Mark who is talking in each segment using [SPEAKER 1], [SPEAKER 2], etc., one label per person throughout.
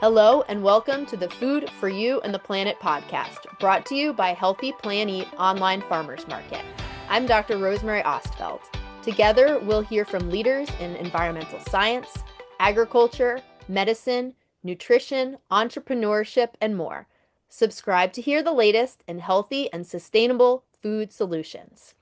[SPEAKER 1] Hello and welcome to the Food for You and the Planet podcast, brought to you by Healthy Plan Eat Online Farmers Market. I'm Dr. Rosemary Ostfeld. Together, we'll hear from leaders in environmental science, agriculture, medicine, nutrition, entrepreneurship, and more. Subscribe to hear the latest in healthy and sustainable food solutions.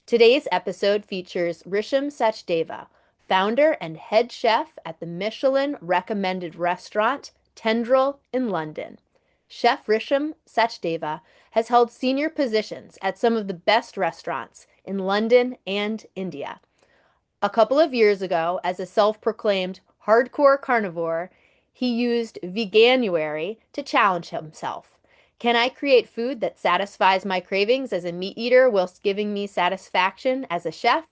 [SPEAKER 1] Today's episode features Rishim Sachdeva, founder and head chef at the Michelin recommended restaurant Tendril in London. Chef Rishim Sachdeva has held senior positions at some of the best restaurants in London and India. A couple of years ago, as a self-proclaimed hardcore carnivore, he used Veganuary to challenge himself. Can I create food that satisfies my cravings as a meat eater whilst giving me satisfaction as a chef?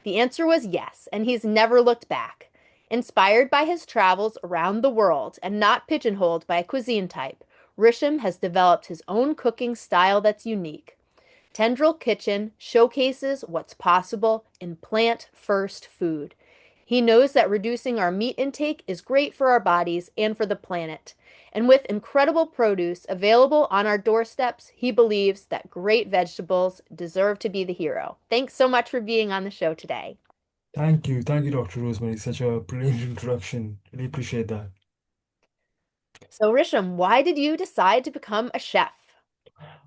[SPEAKER 1] The answer was yes, and he's never looked back. Inspired by his travels around the world and not pigeonholed by a cuisine type, Rishim has developed his own cooking style that's unique. Tendril Kitchen showcases what's possible in plant-first food. He knows that reducing our meat intake is great for our bodies and for the planet. And with incredible produce available on our doorsteps, he believes that great vegetables deserve to be the hero. Thanks so much for being on the show today.
[SPEAKER 2] Thank you, Dr. Rosemary. Such a brilliant introduction. Really appreciate that.
[SPEAKER 1] So, Risham, why did you decide to become a chef?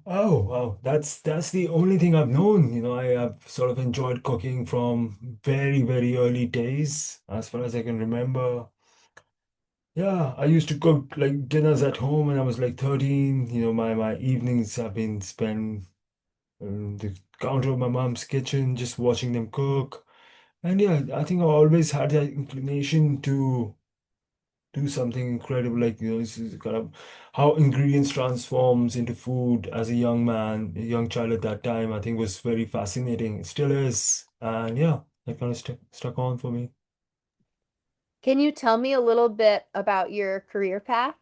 [SPEAKER 2] Oh, wow, that's the only thing I've known. I have sort of enjoyed cooking from very, very early days, as far as I can remember. Yeah, I used to cook like dinners at home when I was like 13. My evenings have been spent on the counter of my mom's kitchen, just watching them cook. And yeah, I think I always had that inclination to do something incredible, like this is kind of how ingredients transforms into food. As a young man, a young child at that time, I think was very fascinating. It still is. And yeah, that kind of stuck on for me.
[SPEAKER 1] Can you tell me a little bit about your career path?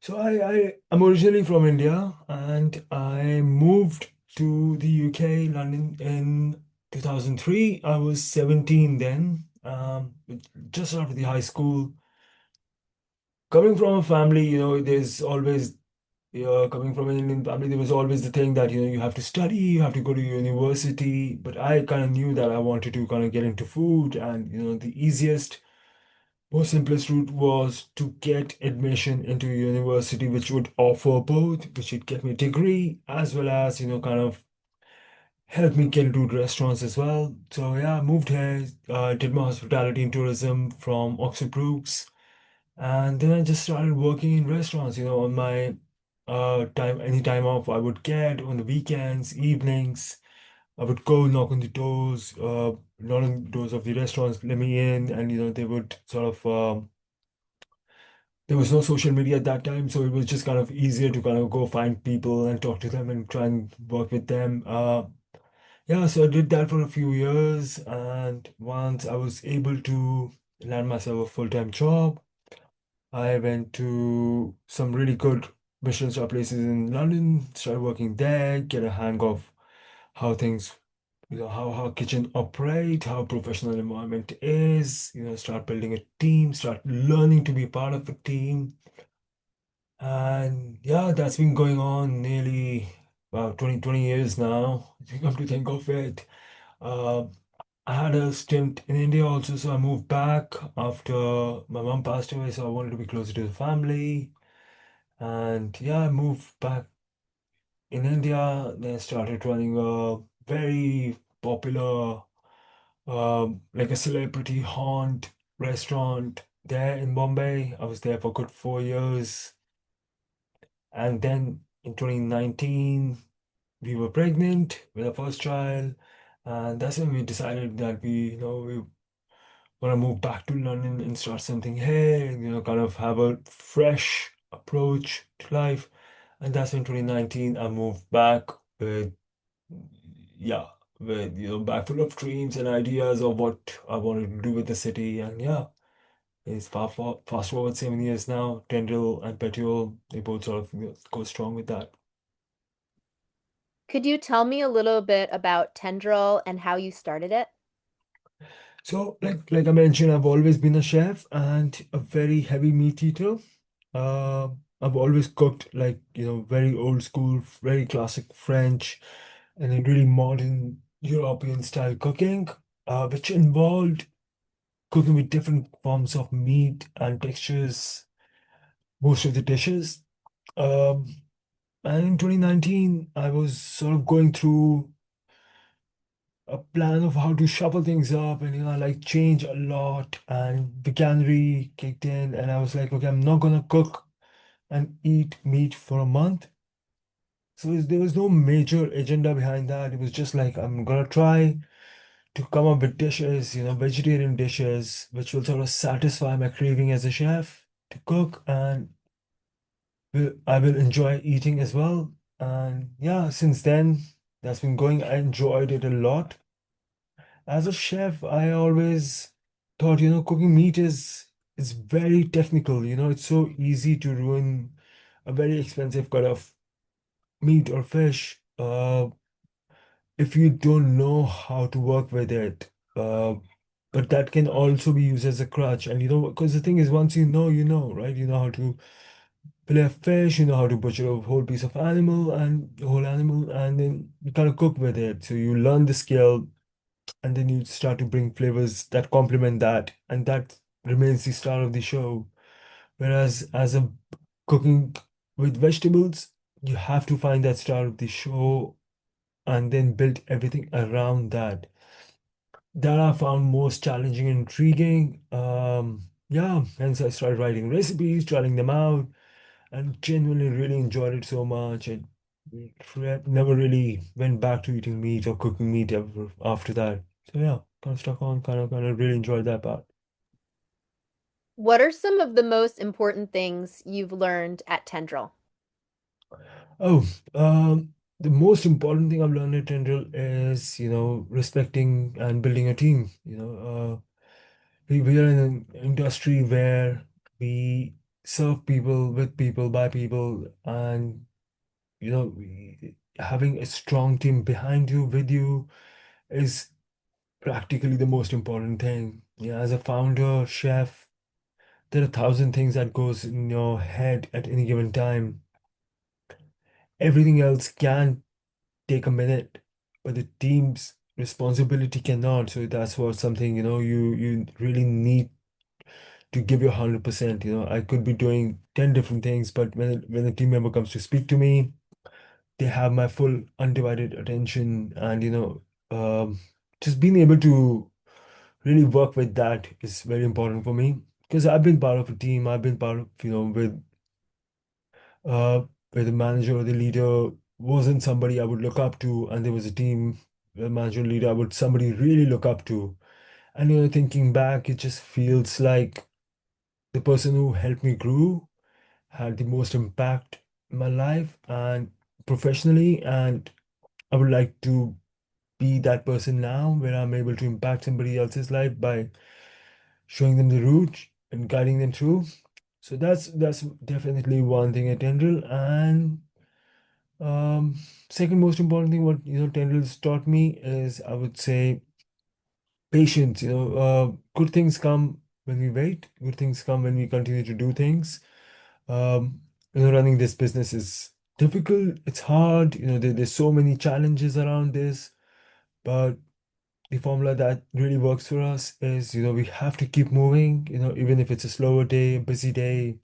[SPEAKER 2] So I'm originally from India, and I moved to the UK, London, in 2003. I was 17 then, just after the high school. Coming from a family, there's always, coming from an Indian family, there was always the thing that, you have to study, you have to go to university. But I kind of knew that I wanted to kind of get into food, and, the easiest, most simplest route was to get admission into a university which would offer both, which would get me a degree, as well as, kind of help me get into restaurants as well. So yeah, I moved here, did my hospitality and tourism from Oxford Brookes. And then I just started working in restaurants, on my any time off I would get on the weekends, evenings. I would go knock on the doors of the restaurants, let me in, and they would sort of there was no social media at that time, so it was just kind of easier to kind of go find people and talk to them and try and work with them. Yeah, so I did that for a few years, and once I was able to land myself a full-time job, I went to some really good Michelin star places in London, started working there, get a hang of how things, how kitchen operate, how professional environment is, start building a team, start learning to be part of a team. And yeah, that's been going on nearly about 20 years now. I think, come to think of it. Uh, I had a stint in India also, so I moved back after my mom passed away, so I wanted to be closer to the family. And yeah, I moved back in India, then started running a very popular, like a celebrity haunt restaurant there in Bombay. I was there for a good 4 years. And then in 2019, we were pregnant with our first child. And that's when we decided that we want to move back to London and start something here, kind of have a fresh approach to life. And that's when 2019 I moved back with, yeah, with, back full of dreams and ideas of what I wanted to do with the city. And yeah, it's fast forward 7 years now. Tendril and Petuel, they both sort of go strong with that.
[SPEAKER 1] Could you tell me a little bit about Tendril and how you started it?
[SPEAKER 2] So, like I mentioned, I've always been a chef and a very heavy meat eater. Uh, I've always cooked like, very old school, very classic French, and then really modern European style cooking, which involved cooking with different forms of meat and textures, most of the dishes. Um, and in 2019, I was sort of going through a plan of how to shuffle things up and like change a lot, and Veganuary kicked in and I was like, okay, I'm not gonna cook and eat meat for a month. So there was no major agenda behind that. It was just like I'm gonna try to come up with dishes, vegetarian dishes, which will sort of satisfy my craving as a chef to cook, and I will enjoy eating as well. And yeah, since then that's been going. I enjoyed it a lot. As a chef, I always thought, cooking meat is very technical. It's so easy to ruin a very expensive cut of meat or fish if you don't know how to work with it. Uh, but that can also be used as a crutch. And because the thing is, once you know, right? You know how to fillet a fish, you know how to butcher a whole piece of animal and a whole animal, and then you kind of cook with it. So you learn the skill, and then you start to bring flavors that complement that, and that remains the star of the show. Whereas as a cooking with vegetables, you have to find that star of the show and then build everything around that. That I found most challenging and intriguing. Yeah, hence I started writing recipes, trying them out, and genuinely really enjoyed it so much. And never really went back to eating meat or cooking meat ever after that. So yeah, kind of stuck on, kind of really enjoyed that part.
[SPEAKER 1] What are some of the most important things you've learned at Tendril?
[SPEAKER 2] Oh, the most important thing I've learned at Tendril is, respecting and building a team. We are in an industry where we serve people with people by people, and having a strong team behind you with you is practically the most important thing. Yeah, as a founder, chef, there are 1,000 things that goes in your head at any given time. Everything else can take a minute, but the team's responsibility cannot. So that's what something, you really need to give your 100%. I could be doing 10 different things, but when a team member comes to speak to me, they have my full undivided attention, and just being able to really work with that is very important for me, because I've been part of a team. I've been part of, uh where the manager or the leader wasn't somebody I would look up to, and there was a team, a manager and leader I would somebody really look up to. And thinking back, it just feels like the person who helped me grow had the most impact in my life and professionally. And I would like to be that person now, where I'm able to impact somebody else's life by showing them the route and guiding them through. So that's definitely one thing at Tendril. And um, second most important thing what Tendril's taught me is, I would say, patience. Good things come when we wait. Good things come when we continue to do things. Um, Running this business is difficult. It's hard. There's so many challenges around this, but the formula that really works for us is, we have to keep moving. Even if it's a slower day, a busy day,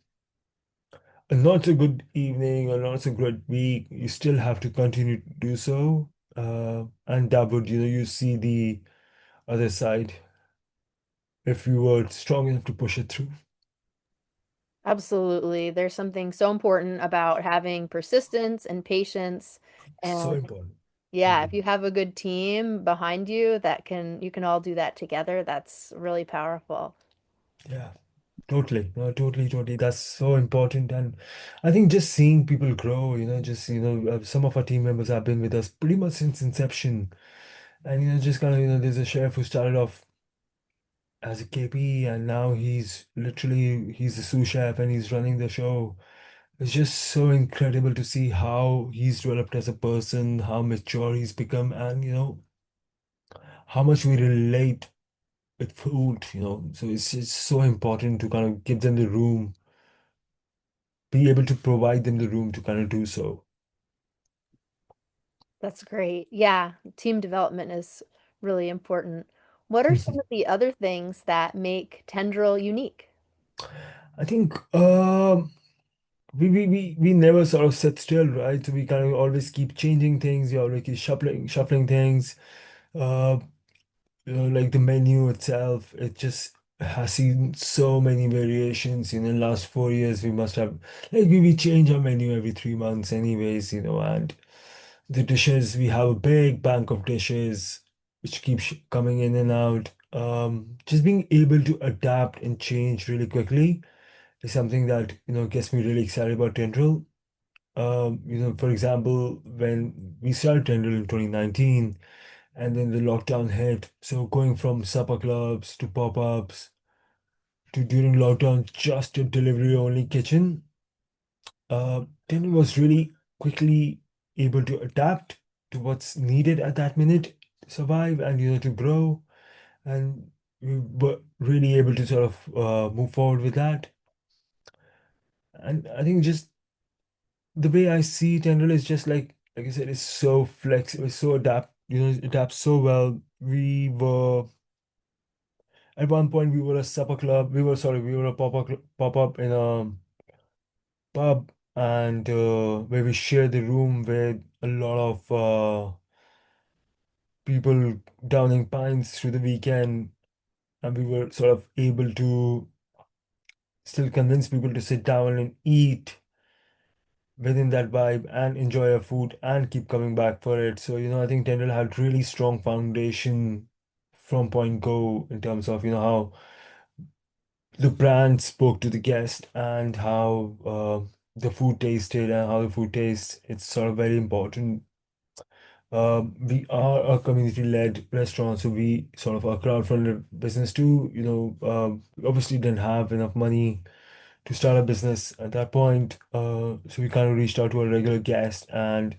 [SPEAKER 2] a not so good evening, or not so good week, you still have to continue to do so. And that would, you see the other side if you were strong enough to push it through.
[SPEAKER 1] Absolutely. There's something so important about having persistence and patience.
[SPEAKER 2] So
[SPEAKER 1] And
[SPEAKER 2] important.
[SPEAKER 1] yeah, if
[SPEAKER 2] Mm.
[SPEAKER 1] you have a good team behind you that you can all do that together, that's really powerful.
[SPEAKER 2] Yeah, totally. No, totally, totally. That's so important. And I think just seeing people grow, just, some of our team members have been with us pretty much since inception. And, just kind of, there's a chef who started off as a KP, and now he's a sous chef and he's running the show. It's just so incredible to see how he's developed as a person, how mature he's become, and how much we relate with food, you know. So it's so important to kind of give them the room, be able to provide them the room to kind of do so.
[SPEAKER 1] That's great. Yeah, team development is really important. What are some of the other things that make Tendril unique?
[SPEAKER 2] I think we never sort of sit still, right? So we kind of always keep changing things, we always keep shuffling things. Uh, you know, like the menu itself, it just has seen so many variations. In the last 4 years, we must have, like, we change our menu every 3 months, anyways, you know, and the dishes, we have a big bank of dishes which keeps coming in and out. Just being able to adapt and change really quickly is something that, you know, gets me really excited about Tendril. You know, for example, when we started Tendril in 2019, and then the lockdown hit. So going from supper clubs to pop-ups to during lockdown just a delivery only kitchen, then it was really quickly able to adapt to what's needed at that minute to survive and, you know, to grow. And we were really able to sort of move forward with that. And I think just the way I see Tendril is just like I said, it's so flexible, it's so you know, it adapts so well. We were At one point, we were a supper club. We were a pop up in a pub, and where we shared the room with a lot of people downing pints through the weekend, and we were sort of able to still convince people to sit down and eat within that vibe and enjoy our food and keep coming back for it. So, you know, I think Tendril had really strong foundation from point go in terms of, you know, how the brand spoke to the guest and how the food tasted and how the food tastes. It's sort of very important. We are a community-led restaurant, so we sort of a crowd-funded business too. You know, we obviously didn't have enough money to start a business at that point, so we kind of reached out to our regular guest and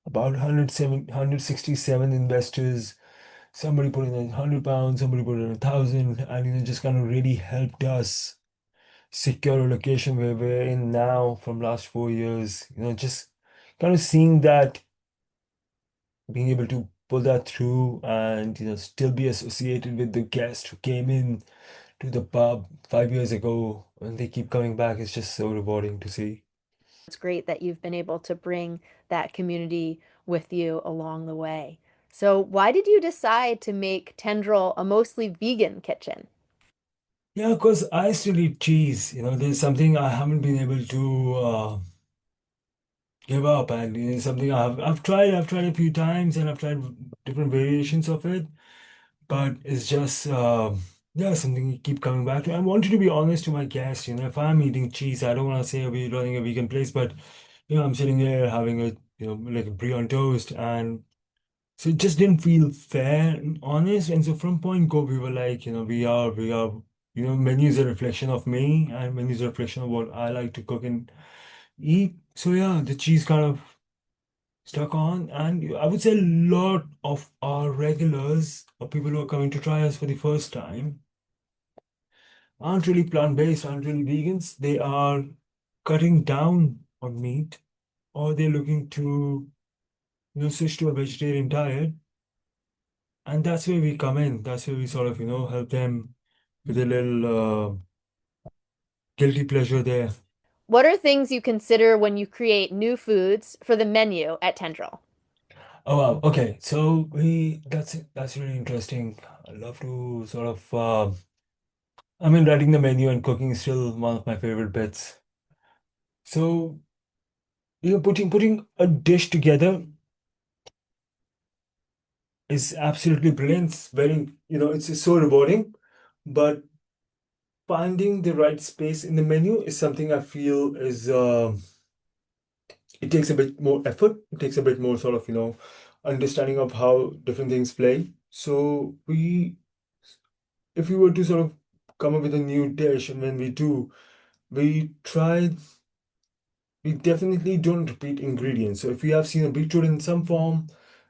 [SPEAKER 2] about 167 investors. Somebody put in £100, somebody put in 1,000, and, you know, just kind of really helped us secure a location where we're in now from last 4 years. You know, just kind of seeing that, being able to pull that through and, you know, still be associated with the guest who came in to the pub 5 years ago and they keep coming back. It's just so rewarding to see.
[SPEAKER 1] It's great that you've been able to bring that community with you along the way. So, why did you decide to make Tendril a mostly vegan kitchen?
[SPEAKER 2] Yeah, because I still eat cheese. You know, there's something I haven't been able to give up, and it's something I've tried a few times, and I've tried different variations of it. But it's just yeah, something you keep coming back to. I wanted to be honest to my guests. You know, if I'm eating cheese, I don't want to say I'll be running a vegan place, but, you know, I'm sitting there having a, you know, like a brie on toast, and so it just didn't feel fair and honest. And so from point go, we were like, you know, we are, you know, menu is a reflection of me, and menu is a reflection of what I like to cook and eat. So yeah, the cheese kind of stuck on, and I would say a lot of our regulars or people who are coming to try us for the first time aren't really plant-based, aren't really vegans. They are cutting down on meat, or they're looking to, you know, switch to a vegetarian diet. And that's where we come in. That's where we sort of, you know, help them with a little guilty pleasure there.
[SPEAKER 1] What are things you consider when you create new foods for the menu at Tendril?
[SPEAKER 2] Oh wow. Okay. So we that's really interesting. I love to sort of I mean, writing the menu and cooking is still one of my favorite bits. So, you know, putting a dish together is absolutely brilliant. It's very, you know, it's so rewarding. But finding the right space in the menu is something I feel is it takes a bit more effort. It takes a bit more sort of, you know, understanding of how different things play. So if we were to sort of come up with a new dish, and when we do, we try we definitely don't repeat ingredients. So if we have seen a beetroot in some form,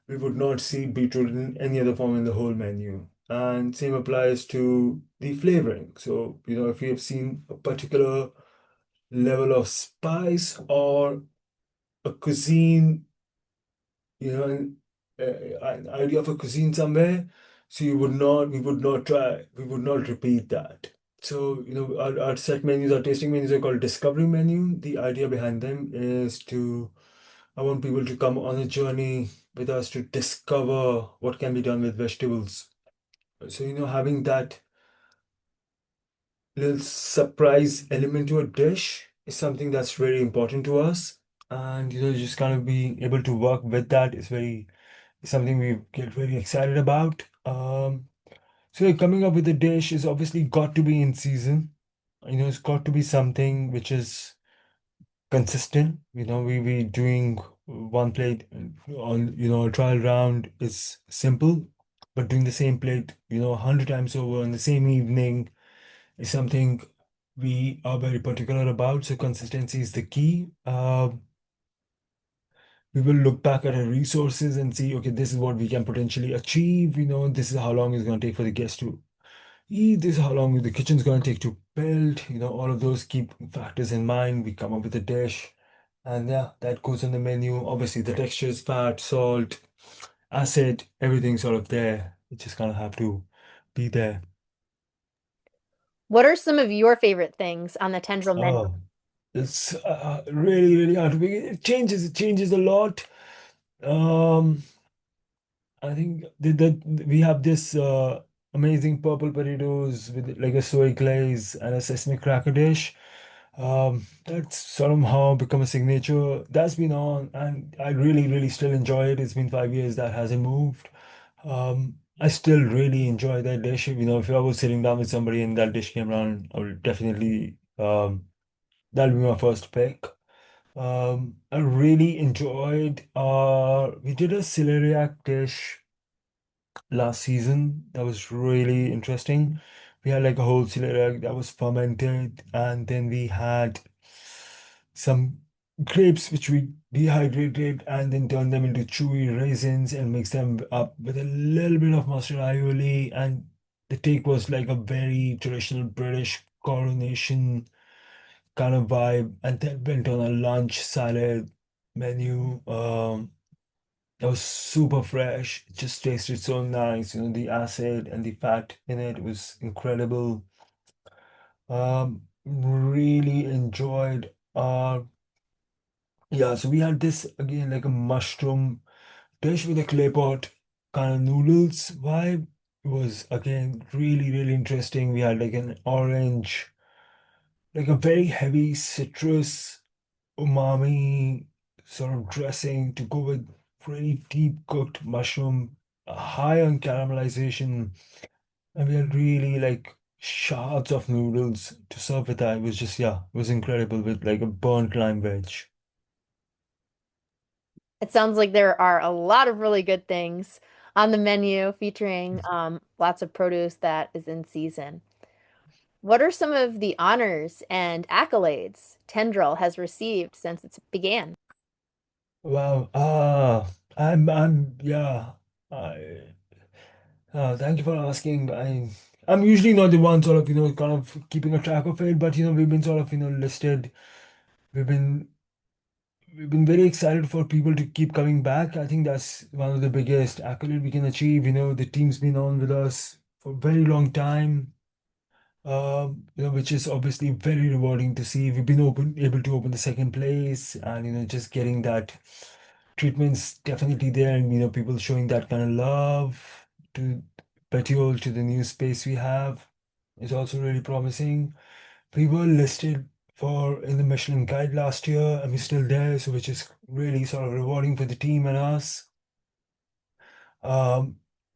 [SPEAKER 2] we would not see beetroot in any other form in the whole menu. and same applies to the flavoring. So, if you have seen a particular level of spice or a cuisine, an idea of a cuisine somewhere, so we would not repeat that. So, our set menus, our tasting menus are called discovery menu. The idea behind them is I want people to come on a journey with us to discover what can be done with vegetables. So, having that little surprise element to a dish is something that's very important to us. And, just kind of being able to work with that is something we get very excited about. So coming up with a dish is obviously got to be in season. It's got to be something which is consistent. We doing one plate on, a trial round is simple, but doing the same plate, 100 times over in the same evening is something we are very particular about. So consistency is the key. We will look back at our resources and see, okay, this is what we can potentially achieve. This is how long it's going to take for the guest to eat. This is how long the kitchen's going to take to build. All of those keep factors in mind. We come up with a dish, and yeah, that goes on the menu. Obviously, the textures, fat, salt, acid, everything sort of there. It just kind of have to be there.
[SPEAKER 1] What are some of your favorite things on the Tendril menu?
[SPEAKER 2] Oh, it's really, really hard to begin. It changes a lot. Um, I think we have this amazing purple potatoes with like a soy glaze and a sesame cracker dish. That's somehow become a signature. That's been on, and I really, really still enjoy it. It's been 5 years that hasn't moved. I still really enjoy that dish. If I was sitting down with somebody and that dish came around, I would definitely that'll be my first pick. I really enjoyed. We did a celeriac dish last season. That was really interesting. We had like a whole celeriac that was fermented, and then we had some grapes which we dehydrated and then turned them into chewy raisins and mixed them up with a little bit of mustard aioli. And the take was like a very traditional British coronation kind of vibe. And then went on a lunch salad menu. That was super fresh. It just tasted so nice. The acid and the fat in it was incredible. Really enjoyed yeah, so we had this again like a mushroom dish with a clay pot kind of noodles vibe. It was again really, really interesting. We had like an orange, like a very heavy citrus umami sort of dressing to go with really deep cooked mushroom, high on caramelization, and we had really like shards of noodles to serve with that. It was just, yeah, it was incredible with like a burnt lime veg.
[SPEAKER 1] It sounds like there are a lot of really good things on the menu featuring lots of produce that is in season. What are some of the honors and accolades Tendril has received since it began?
[SPEAKER 2] Wow. Yeah. I, Thank you for asking. I'm usually not the one sort of, kind of keeping a track of it, but, we've been sort of, listed. We've been We've been very excited for people to keep coming back. I think that's one of the biggest accolade we can achieve. The team's been on with us for a very long time, which is obviously very rewarding to see. We've been able to open the second place, and just getting that treatment's definitely there, and people showing that kind of love to Petiole, to the new space we have is also really promising. We were listed for in the Michelin Guide last year, and we're still there, so which is really sort of rewarding for the team and us.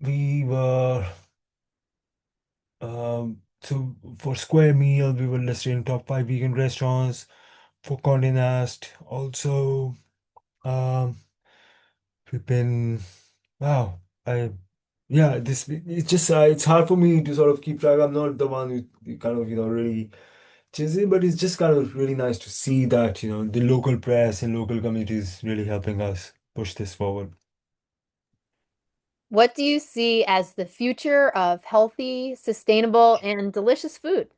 [SPEAKER 2] We were so for Square Meal, we were listed in top 5 vegan restaurants. For Condé Nast, also, um, we've been wow. I Yeah, this it's just it's hard for me to sort of keep track. I'm not the one who kind of really cheesy, but it's just kind of really nice to see that, the local press and local communities really helping us push this forward.
[SPEAKER 1] What do you see as the future of healthy, sustainable, and delicious food?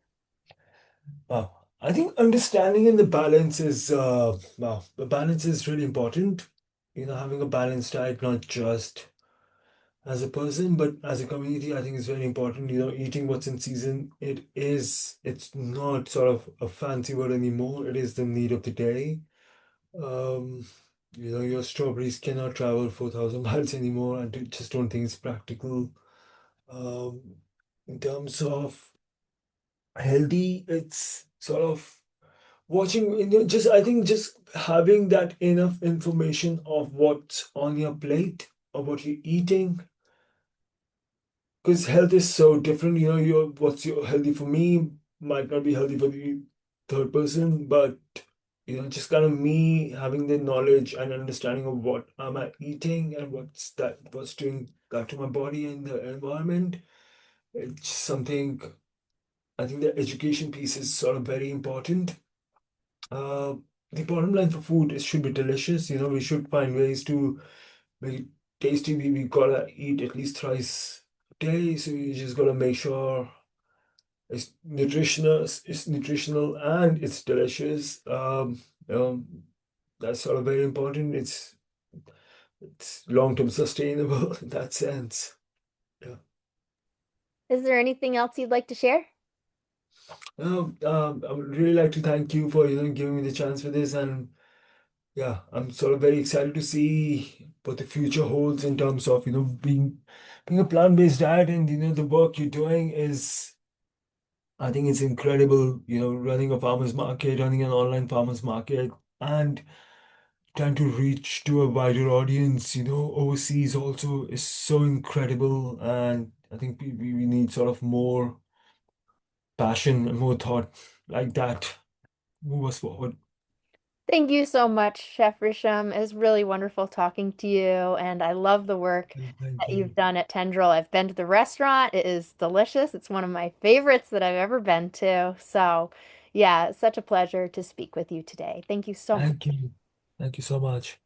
[SPEAKER 2] I think understanding and the balance is really important. Having a balanced diet, not just as a person, but as a community, I think is very important. Eating what's in season. It's not sort of a fancy word anymore. It is the need of the day. Um, your strawberries cannot travel 4,000 miles anymore. Just don't think it's practical. Um, in terms of healthy, it's sort of watching, I think just having that enough information of what's on your plate or what you're eating, because health is so different. What's your healthy for me might not be healthy for the third person, but just kind of me having the knowledge and understanding of what am I eating and what's doing that to my body and the environment. It's something I think the education piece is sort of very important. Uh, the bottom line for food is should be delicious. We should find ways to make it tasty. We gotta eat at least thrice a day, so you just gotta make sure it's nutritional and it's delicious. That's sort of very important. It's long-term sustainable in that sense. Yeah.
[SPEAKER 1] Is there anything else you'd like to share?
[SPEAKER 2] I would really like to thank you for giving me the chance for this, and yeah, I'm sort of very excited to see what the future holds in terms of being a plant-based diet, and the work you're doing is, I think it's incredible. Running a farmers market, running an online farmers market, and trying to reach to a wider audience, overseas also is so incredible, and I think we need sort of more passion and more thought like that move us forward.
[SPEAKER 1] Thank you so much, Chef Risham. It was really wonderful talking to you, and I love the work
[SPEAKER 2] Thank
[SPEAKER 1] that you've
[SPEAKER 2] you.
[SPEAKER 1] done at Tendril. I've been to the restaurant. It is delicious. It's one of my favorites that I've ever been to. So, yeah, it's such a pleasure to speak with you today. Thank you so much.
[SPEAKER 2] Thank you. Thank you so much.